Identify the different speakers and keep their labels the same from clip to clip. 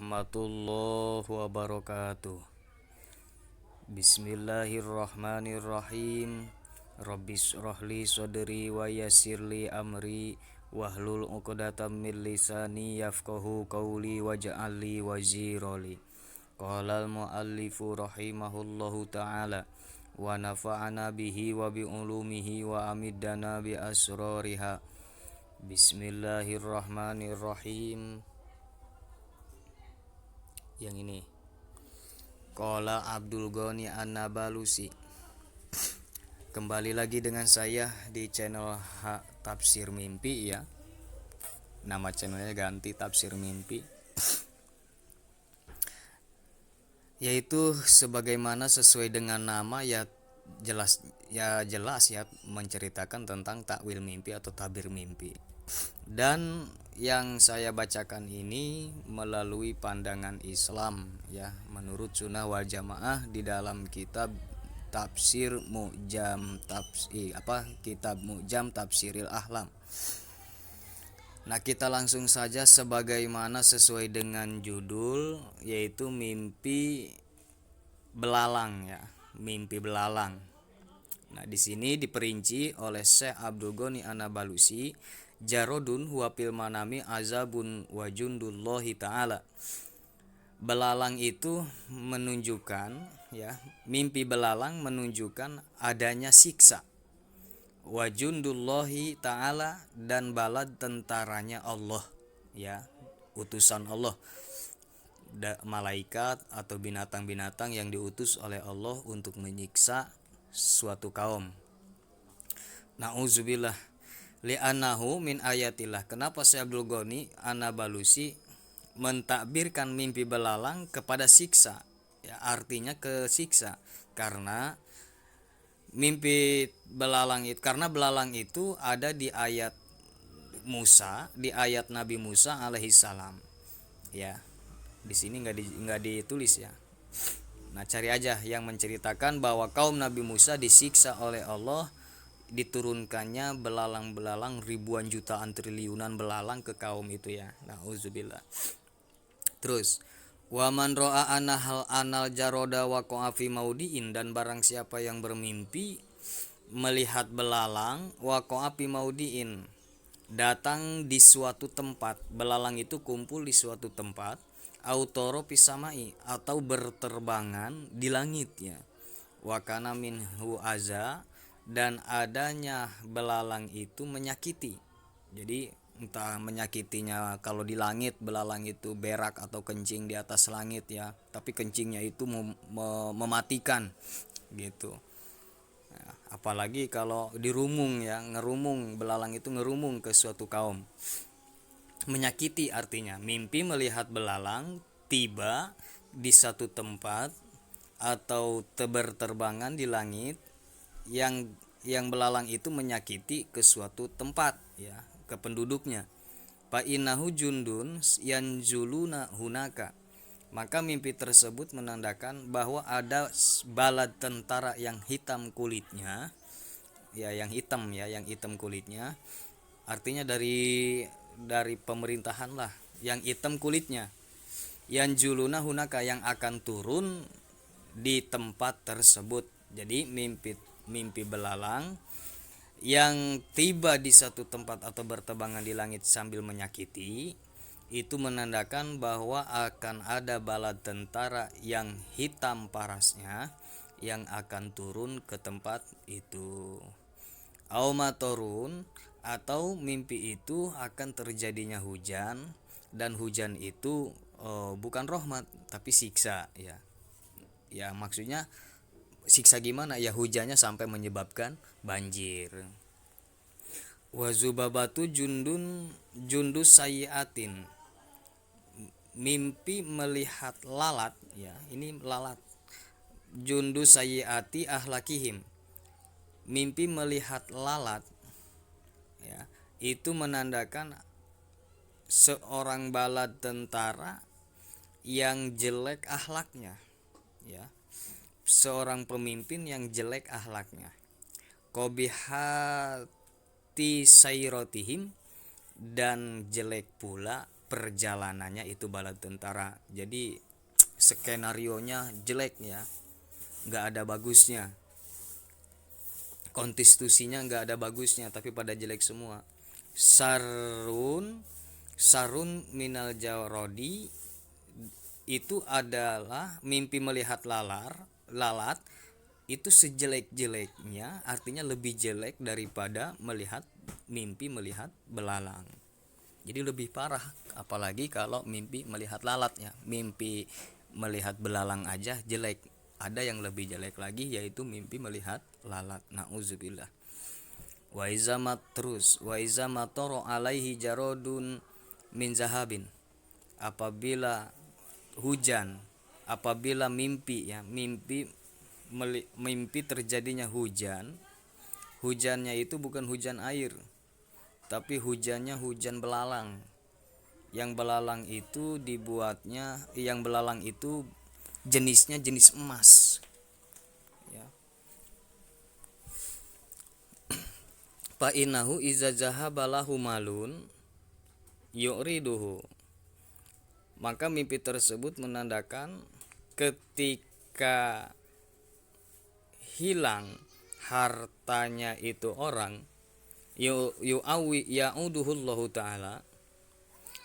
Speaker 1: warahmatullahi wabarakatuh. Bismillahirrahmanirrahim. Rabbis rohli sodri wa yassirli amri wahlul uqdatam min lisani yafqahu qawli waj'alli waziroli. Qala al-muallifu rahimahullahu ta'ala wa nafa'ana bihi wa bi ulumihi wa amiddana bi asrariha. Bismillahirrahmanirrahim. Yang ini Qala Abdul Ghani An-Nabalusi. Kembali lagi dengan saya di channel Tafsir Mimpi ya. Nama channelnya ganti Tafsir Mimpi. Yaitu sebagaimana sesuai dengan nama ya jelas ya menceritakan tentang takwil mimpi atau tabir mimpi. Dan yang saya bacakan ini melalui pandangan Islam ya, menurut Sunnah wal Jamaah di dalam kitab Tafsir Mu'jam kitab Mu'jam Tafsiril Ahlam. Nah, kita langsung saja sebagaimana sesuai dengan judul, yaitu mimpi belalang ya, mimpi belalang. Nah, di sini diperinci oleh Syekh Abdul Ghani An-Nabalusi, jarodun huwa fil manami azabun wa jundullahi ta'ala. Belalang itu menunjukkan ya, mimpi belalang menunjukkan adanya siksa. Wa jundullahi ta'ala, dan bala tentaranya Allah ya, utusan Allah, malaikat atau binatang-binatang yang diutus oleh Allah untuk menyiksa suatu kaum. Na'udzubillah, li'annahu min ayatillah. Kenapa Syekh Abdul Ghani An-Nabalusi mentakbirkan mimpi belalang kepada siksa ya, artinya ke siksa, karena mimpi belalang itu ada di ayat Musa, di ayat Nabi Musa alaihissalam ya. Di sini nggak ditulis ya. Nah, cari aja yang menceritakan bahwa kaum Nabi Musa disiksa oleh Allah, diturunkannya belalang-belalang, ribuan jutaan triliunan belalang ke kaum itu ya. Nauzubillah. Terus wa man ra'a anal jaroda wa qafi maudiin, dan barang siapa yang bermimpi melihat belalang, wa qafi maudiin, datang di suatu tempat, belalang itu kumpul di suatu tempat, autoro pisamai, atau berterbangan di langit ya. Wa kana minhu aza, dan adanya belalang itu menyakiti. Jadi entah menyakitinya, kalau di langit belalang itu berak atau kencing di atas langit ya, tapi kencingnya itu mematikan gitu. Nah, apalagi kalau dirumung ya, ngerumung, belalang itu ngerumung ke suatu kaum. Menyakiti artinya mimpi melihat belalang tiba di satu tempat atau berterbangan di langit yang belalang itu menyakiti ke suatu tempat ya, ke penduduknya. Fa innahu jundun yanzuluna hunaka, maka mimpi tersebut menandakan bahwa ada bala tentara yang hitam kulitnya ya, yang hitam kulitnya, artinya dari pemerintahan lah, yang hitam kulitnya, yang juluna hunaka, yang akan turun di tempat tersebut. Jadi mimpi belalang yang tiba di satu tempat atau berterbangan di langit sambil menyakiti, itu menandakan bahwa akan ada bala tentara yang hitam parasnya yang akan turun ke tempat itu. Aumatorun, atau mimpi itu akan terjadinya hujan, dan hujan itu bukan rahmat tapi siksa ya. Ya maksudnya siksa gimana ya, hujannya sampai menyebabkan banjir. Wazubabatu jundus sayiatin, mimpi melihat lalat ya, ini lalat. Jundus sayiati ahlakihim, mimpi melihat lalat ya, itu menandakan seorang bala tentara yang jelek akhlaknya ya, seorang pemimpin yang jelek akhlaknya. Qobihati sayrotihim, dan jelek pula perjalanannya itu bala tentara. Jadi skenarionya jelek ya, nggak ada bagusnya. Konstitusinya nggak ada bagusnya, tapi pada jelek semua. Sarun sarun minal jarodi, itu adalah mimpi melihat lalat itu sejelek-jeleknya, artinya lebih jelek daripada mimpi melihat belalang. Jadi lebih parah, apalagi kalau mimpi melihat lalat ya. Mimpi melihat belalang aja jelek, ada yang lebih jelek lagi, yaitu mimpi melihat lalat. Nauzubillah. Wa iza matoro alaihi jarodun min zahabin, apabila hujan, apabila mimpi ya, mimpi terjadinya hujan. Hujannya itu bukan hujan air, tapi hujannya hujan belalang. Yang belalang itu jenisnya jenis emas ya. Fa innahu iza zahaba lahu malun yu'riduhu, maka mimpi tersebut menandakan ketika hilang hartanya itu orang, ya'uduhullahu ta'ala,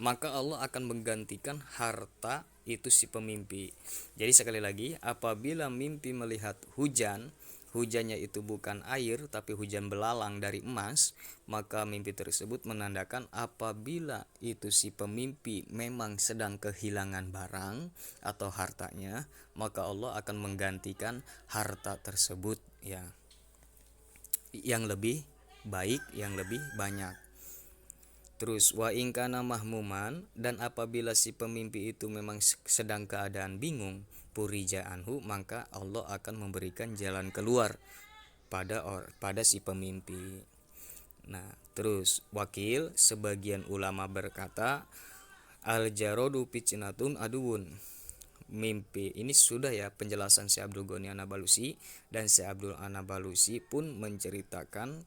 Speaker 1: maka Allah akan menggantikan harta itu si pemimpi. Jadi sekali lagi, apabila mimpi melihat hujannya itu bukan air tapi hujan belalang dari emas, maka mimpi tersebut menandakan apabila itu si pemimpi memang sedang kehilangan barang atau hartanya, maka Allah akan menggantikan harta tersebut ya, yang lebih baik, yang lebih banyak. Terus wa ingkana mahmuman, dan apabila si pemimpi itu memang sedang keadaan bingung, purija anhu, maka Allah akan memberikan jalan keluar pada si pemimpi. Nah, terus wakil sebagian ulama berkata al jarodu fitnatun aduun. Mimpi ini sudah ya penjelasan Syekh Abdul Ghani An-Nabalusi, dan Syekh Abdul An-Nabalusi pun menceritakan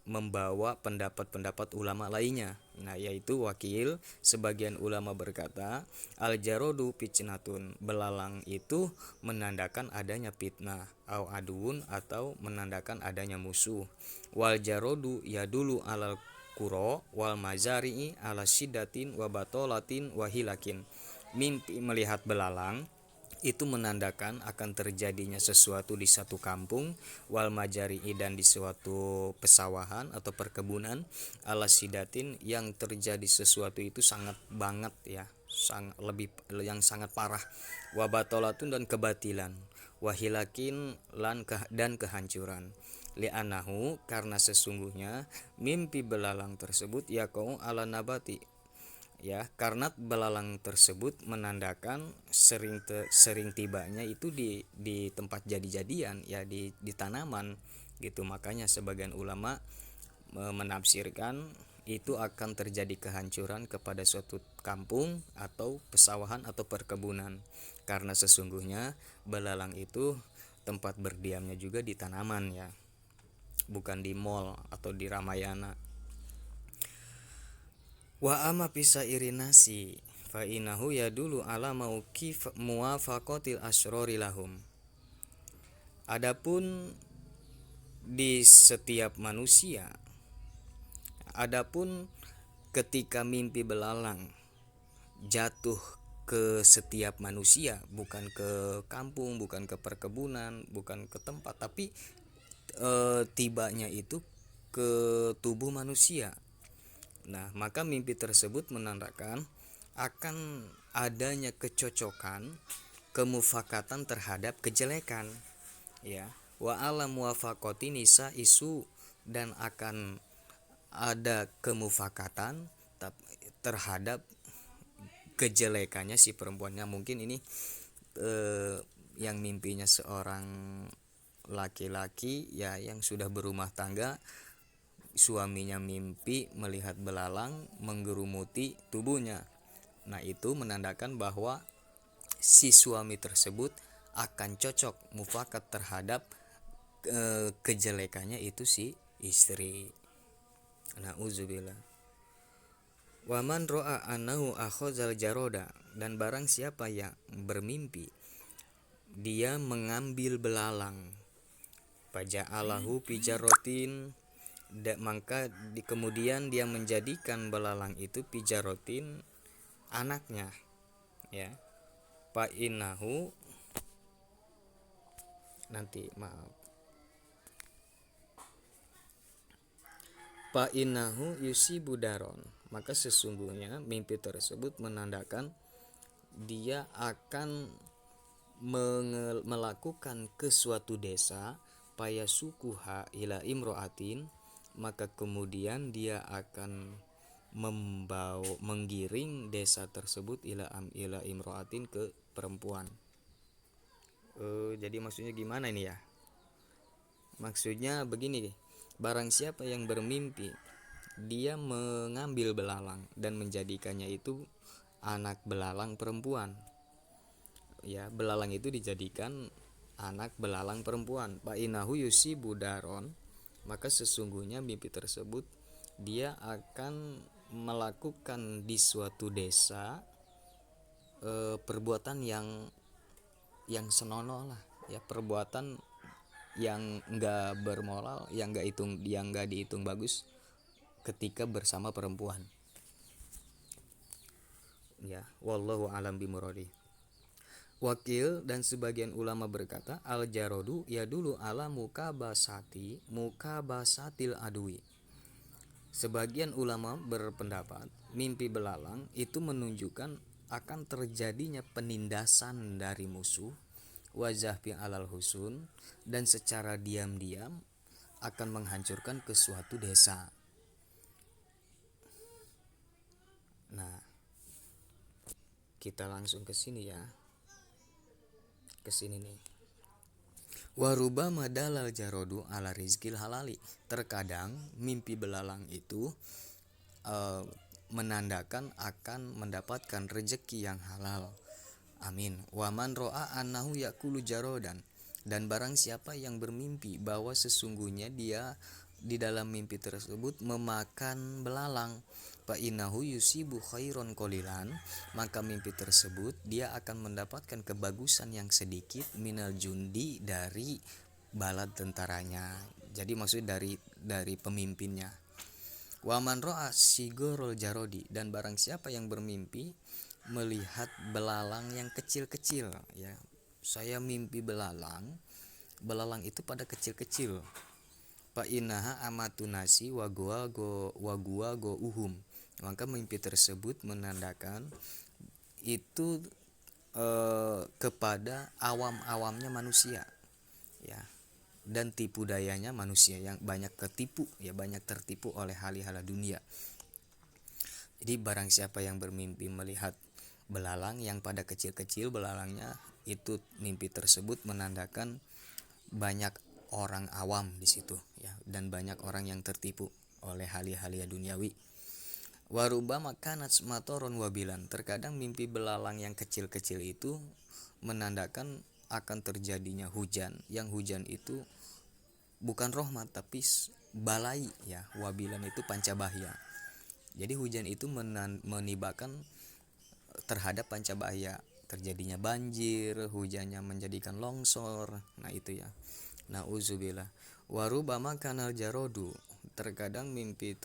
Speaker 1: membawa pendapat-pendapat ulama lainnya. Nah, yaitu wakil sebagian ulama berkata al-jarodu fitnatun, belalang itu menandakan adanya fitnah, au aduun, atau menandakan adanya musuh. Wal jarodu yadulu alal kuro wal mazari'i ala syiddatin wa batolatin wa hilakin. Mimpi melihat belalang itu menandakan akan terjadinya sesuatu di satu kampung, wal majari'i, dan di suatu pesawahan atau perkebunan, ala sidatin, yang terjadi sesuatu itu sangat banget ya, yang sangat parah, wabatolatun, dan kebatilan, wahilakin, dan kehancuran. Li'anahu, karena sesungguhnya mimpi belalang tersebut yaqau ala nabati ya, karena belalang tersebut menandakan sering tibanya itu di tempat jadi-jadian ya, di tanaman gitu. Makanya sebagian ulama menafsirkan itu akan terjadi kehancuran kepada suatu kampung atau pesawahan atau perkebunan, karena sesungguhnya belalang itu tempat berdiamnya juga di tanaman ya, bukan di mall atau di Ramayana. Wa amma bisa irinasi fa inahu yadulu ala mauqif muwafaqatil asrori lahum. Adapun di setiap manusia, adapun ketika mimpi belalang jatuh ke setiap manusia, bukan ke kampung, bukan ke perkebunan, bukan ke tempat, tapi tibanya itu ke tubuh manusia. Nah, maka mimpi tersebut menandakan akan adanya kecocokan, kemufakatan terhadap kejelekan ya. Wa alam muwafaqati nisa isu, dan akan ada kemufakatan terhadap kejelekannya si perempuannya. Mungkin ini yang mimpinya seorang laki-laki ya, yang sudah berumah tangga, suaminya mimpi melihat belalang menggerumuti tubuhnya. Nah, itu menandakan bahwa si suami tersebut akan cocok mufakat terhadap kejelekannya itu si istri. Nauzubillah. Waman ro'a annahu akhazal jaroda, dan barang siapa yang bermimpi dia mengambil belalang, faja'alahu pijarotin, maka kemudian dia menjadikan belalang itu pijarotin anaknya, ya. Fa innahu, nanti maaf, fa innahu yusibu daron, maka sesungguhnya mimpi tersebut menandakan dia akan melakukan ke suatu desa, paya sukuha ila imroatin, maka kemudian dia akan menggiring desa tersebut ila imroatin, ke perempuan. Jadi maksudnya gimana ini ya? Maksudnya begini deh, barang siapa yang bermimpi dia mengambil belalang dan menjadikannya itu anak belalang perempuan, ya, belalang itu dijadikan anak belalang perempuan, fa inahu yusibu daron, maka sesungguhnya mimpi tersebut dia akan melakukan di suatu desa perbuatan yang senonoh lah, ya, perbuatan yang enggak bermoral, yang enggak dihitung bagus ketika bersama perempuan, ya. Wallahu alam bimuradi. Wakil dan sebagian ulama berkata, al jarodu ya dulu ala mukabasatil adui. Sebagian ulama berpendapat mimpi belalang itu menunjukkan akan terjadinya penindasan dari musuh, wajah alal husun, dan secara diam-diam akan menghancurkan ke suatu desa. Nah, kita langsung ke sini ya. Ke sini nih. Waruba madalal jarodu ala rizkil halali. Terkadang mimpi belalang itu menandakan akan mendapatkan rezeki yang halal. Amin. Waman ro'a annahu yakulu jarodan, dan barang siapa yang bermimpi bahwa sesungguhnya dia di dalam mimpi tersebut memakan belalang, fa innahu yusibu khairon qalilan, maka mimpi tersebut dia akan mendapatkan kebagusan yang sedikit, minal jundi, dari bala tentaranya. Jadi maksudnya dari pemimpinnya. Waman ro'a sigorol jarodi, dan barang siapa yang bermimpi melihat belalang yang kecil-kecil, ya. Saya mimpi belalang itu pada kecil-kecil. Fa inaha amatunasi wagua go uhum, maka mimpi tersebut menandakan itu kepada awam-awamnya manusia, ya, dan tipu dayanya manusia yang banyak ketipu, ya, banyak tertipu oleh hal-hal dunia. Jadi barang siapa yang bermimpi melihat belalang yang pada kecil-kecil belalangnya, itu mimpi tersebut menandakan banyak orang awam di situ, ya, dan banyak orang yang tertipu oleh hal-hal duniawi. Warubama kanat matoron wabilan, terkadang mimpi belalang yang kecil-kecil itu menandakan akan terjadinya hujan, yang hujan itu bukan rahmat tapi balai, ya. Wabilan itu pancabahya. Jadi hujan itu menibakan terhadap pancabahya, terjadinya banjir, hujannya menjadikan longsor. Nah itu ya. Nauzubillah. Warubama kanal jarodu, terkadang mimpi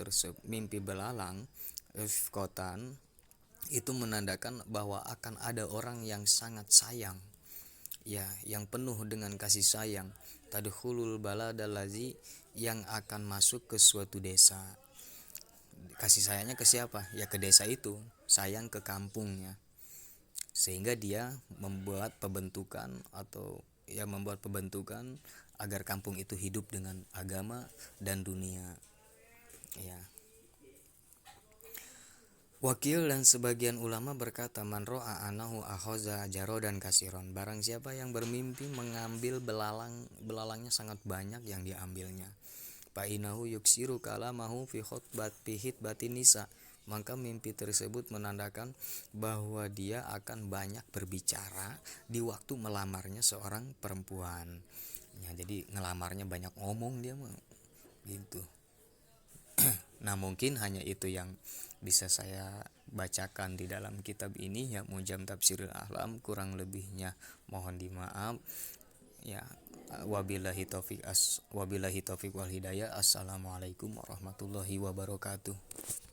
Speaker 1: belalang kotan itu menandakan bahwa akan ada orang yang sangat sayang, ya, yang penuh dengan kasih sayang, tadkhulul baladalazi, yang akan masuk ke suatu desa. Kasih sayangnya ke siapa? Ya ke desa itu, sayang ke kampungnya, sehingga dia membuat pembentukan agar kampung itu hidup dengan agama dan dunia, ya. Wakil dan sebagian ulama berkata, man ro'a anahu akhoza jarodan kasiron, barang siapa yang bermimpi mengambil belalangnya sangat banyak yang diambilnya, fa inahu yuksiru kalamahu fi khutbatin nisa, maka mimpi tersebut menandakan bahwa dia akan banyak berbicara di waktu melamarnya seorang perempuan, ya. Jadi ngelamarnya banyak ngomong dia mah gitu. Nah, mungkin hanya itu yang bisa saya bacakan di dalam kitab ini ya, Mu'jam Tafsirul Ahlam. Kurang lebihnya mohon dimaaf ya. Wabillahi taufik wal hidayah. Assalamualaikum warahmatullahi wabarakatuh.